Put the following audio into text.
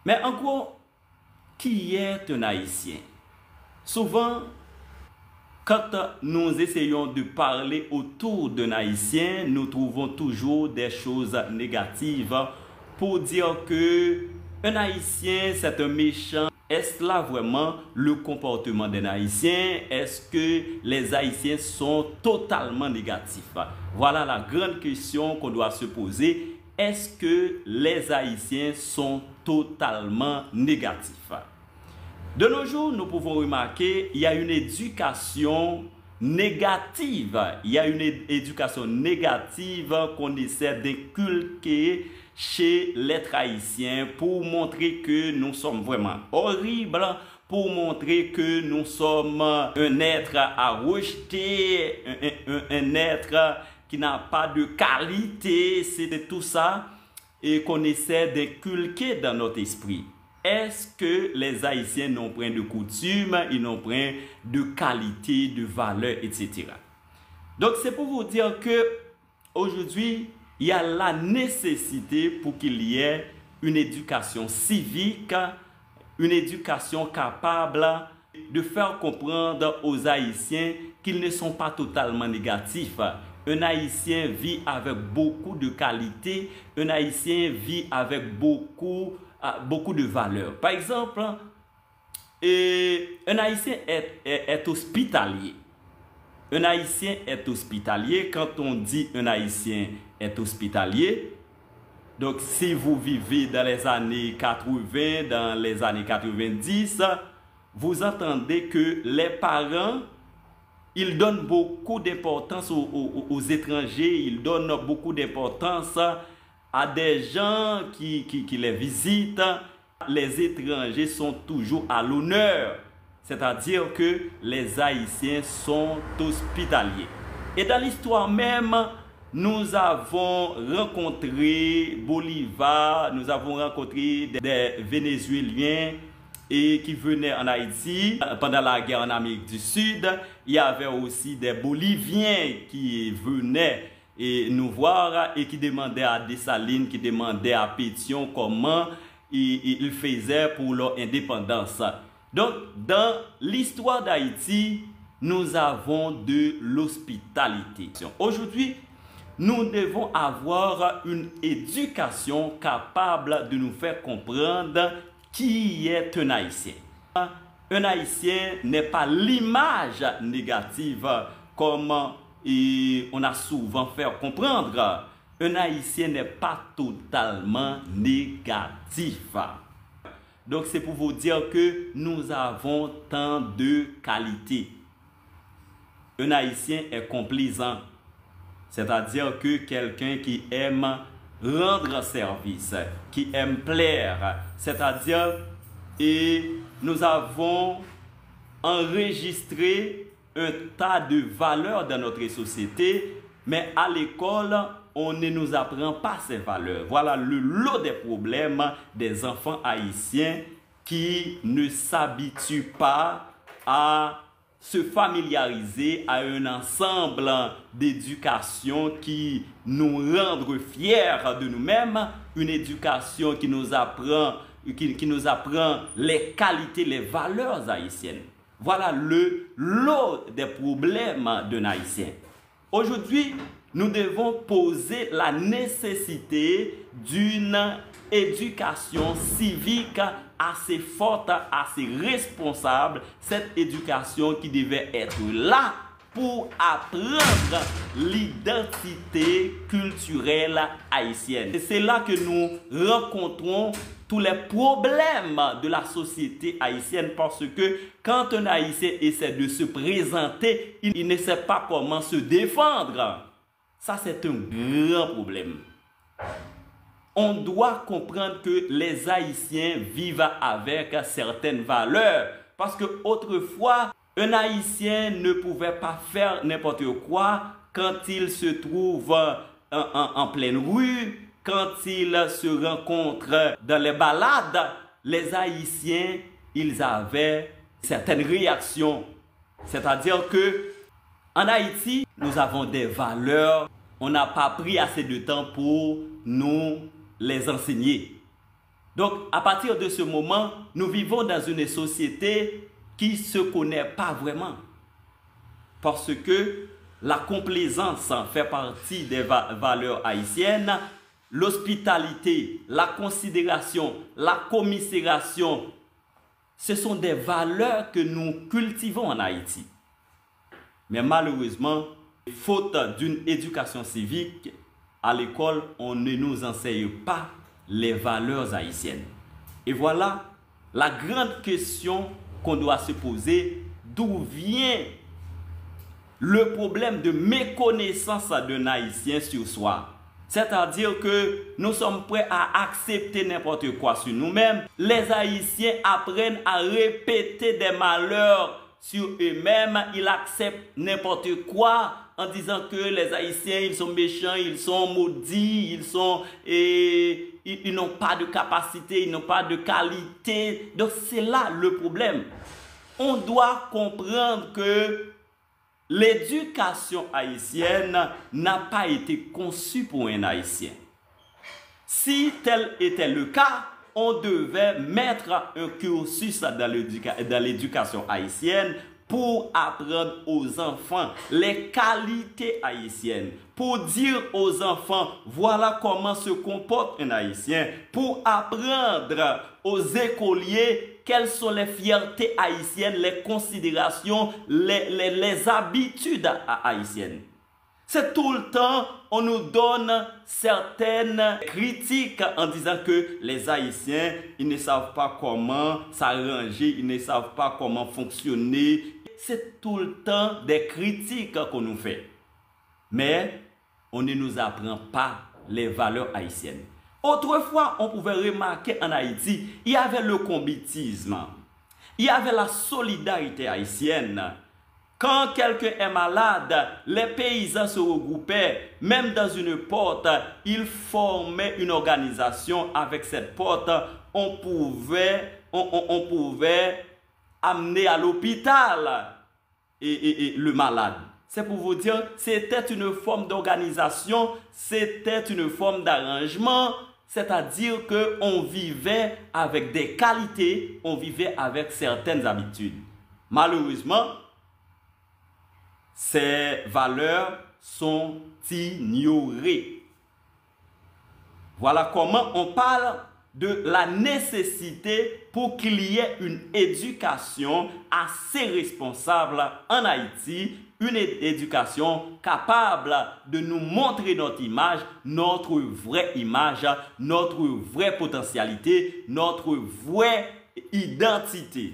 Mais en gros, qui est un Haïtien? Souvent, quand nous essayons de parler autour d'un Haïtien, nous trouvons toujours des choses négatives pour dire que un Haïtien, c'est un méchant. Est-ce là vraiment le comportement d'un Haïtien? Est-ce que les Haïtiens sont totalement négatifs? Voilà la grande question qu'on doit se poser. Est-ce que les Haïtiens sont totalement négatifs? De nos jours, nous pouvons remarquer qu'il y a une éducation négative. Il y a une éducation négative qu'on essaie d'inculquer chez les Haïtiens pour montrer que nous sommes vraiment horribles, pour montrer que nous sommes un être à rejeter, un être qui n'a pas de qualité. C'est tout ça et qu'on essaie d'inculquer dans notre esprit. Est-ce que les Haïtiens n'ont point de coutume, ils n'ont point de qualité, de valeur, etc. Donc c'est pour vous dire que aujourd'hui, il y a la nécessité pour qu'il y ait une éducation civique, une éducation capable de faire comprendre aux Haïtiens qu'ils ne sont pas totalement négatifs. Un Haïtien vit avec beaucoup de qualité, un Haïtien vit avec beaucoup de valeurs. Par exemple, un Haïtien est hospitalier. Un Haïtien est hospitalier. Quand on dit un Haïtien est hospitalier, donc si vous vivez dans les années 80, dans les années 90, vous entendez que les parents, ils donnent beaucoup d'importance aux étrangers, ils donnent beaucoup d'importance à des gens qui les visitent. Les étrangers sont toujours à l'honneur. C'est-à-dire que les Haïtiens sont hospitaliers. Et dans l'histoire même, nous avons rencontré Bolivar, nous avons rencontré des Vénézuéliens et qui venaient en Haïti pendant la guerre en Amérique du Sud. Il y avait aussi des Boliviens qui venaient et nous voir et qui demandaient à Dessalines, qui demandaient à Pétion comment ils faisaient pour leur indépendance. Donc, dans l'histoire d'Haïti, nous avons de l'hospitalité. Aujourd'hui, nous devons avoir une éducation capable de nous faire comprendre qui est un Haïtien. Un Haïtien n'est pas l'image négative comme on a souvent fait comprendre. Un Haïtien n'est pas totalement négatif. Donc c'est pour vous dire que nous avons tant de qualités. Un Haïtien est complaisant. C'est-à-dire que quelqu'un qui aime rendre service, qui aime plaire. C'est-à-dire, et nous avons enregistré un tas de valeurs dans notre société, mais à l'école, on ne nous apprend pas ces valeurs. Voilà le lot des problèmes des enfants haïtiens qui ne s'habituent pas à se familiariser à un ensemble d'éducation qui nous rend fiers de nous-mêmes, une éducation qui nous apprend les qualités, les valeurs haïtiennes. Voilà le lot des problèmes d'un Haïtien. Aujourd'hui, nous devons poser la nécessité d'une éducation civique assez forte, assez responsable, cette éducation qui devait être là pour apprendre l'identité culturelle haïtienne. Et c'est là que nous rencontrons tous les problèmes de la société haïtienne parce que quand un Haïtien essaie de se présenter, il ne sait pas comment se défendre. Ça, c'est un grand problème. On doit comprendre que les Haïtiens vivent avec certaines valeurs. Parce que autrefois, un Haïtien ne pouvait pas faire n'importe quoi quand il se trouve en pleine rue, quand il se rencontre dans les balades. Les Haïtiens, ils avaient certaines réactions. C'est-à-dire que en Haïti, nous avons des valeurs. On n'a pas pris assez de temps pour nous les enseigner. Donc, à partir de ce moment, nous vivons dans une société qui ne se connaît pas vraiment. Parce que la complaisance fait partie des valeurs haïtiennes. L'hospitalité, la considération, la commisération, ce sont des valeurs que nous cultivons en Haïti. Mais malheureusement, faute d'une éducation civique, à l'école, on ne nous enseigne pas les valeurs haïtiennes. Et voilà la grande question qu'on doit se poser, d'où vient le problème de méconnaissance d'un Haïtien sur soi. C'est-à-dire que nous sommes prêts à accepter n'importe quoi sur nous-mêmes. Les Haïtiens apprennent à répéter des malheurs sur eux-mêmes. Ils acceptent n'importe quoi en disant que les Haïtiens, ils sont méchants, ils sont maudits, ils n'ont pas de capacité, ils n'ont pas de qualité. Donc c'est là le problème. On doit comprendre que l'éducation haïtienne n'a pas été conçue pour un Haïtien. Si tel était le cas, on devait mettre un cursus dans l'éducation haïtienne pour apprendre aux enfants les qualités haïtiennes, pour dire aux enfants, voilà comment se comporte un Haïtien, pour apprendre aux écoliers quelles sont les fiertés haïtiennes, les considérations, les habitudes haïtiennes. C'est tout le temps, on nous donne certaines critiques en disant que les Haïtiens, ils ne savent pas comment s'arranger, ils ne savent pas comment fonctionner. C'est tout le temps des critiques qu'on nous fait. Mais on ne nous apprend pas les valeurs haïtiennes. Autrefois, on pouvait remarquer en Haïti, il y avait le combitisme, il y avait la solidarité haïtienne. Quand quelqu'un est malade, les paysans se regroupaient, même dans une porte, ils formaient une organisation. Avec cette porte, on pouvait amener à l'hôpital le malade. C'est pour vous dire, c'était une forme d'organisation, c'était une forme d'arrangement, c'est-à-dire qu'on vivait avec des qualités, on vivait avec certaines habitudes. Malheureusement, ces valeurs sont ignorées. Voilà comment on parle de la nécessité pour qu'il y ait une éducation assez responsable en Haïti, une éducation capable de nous montrer notre image, notre vraie image, notre vraie potentialité, notre vraie identité.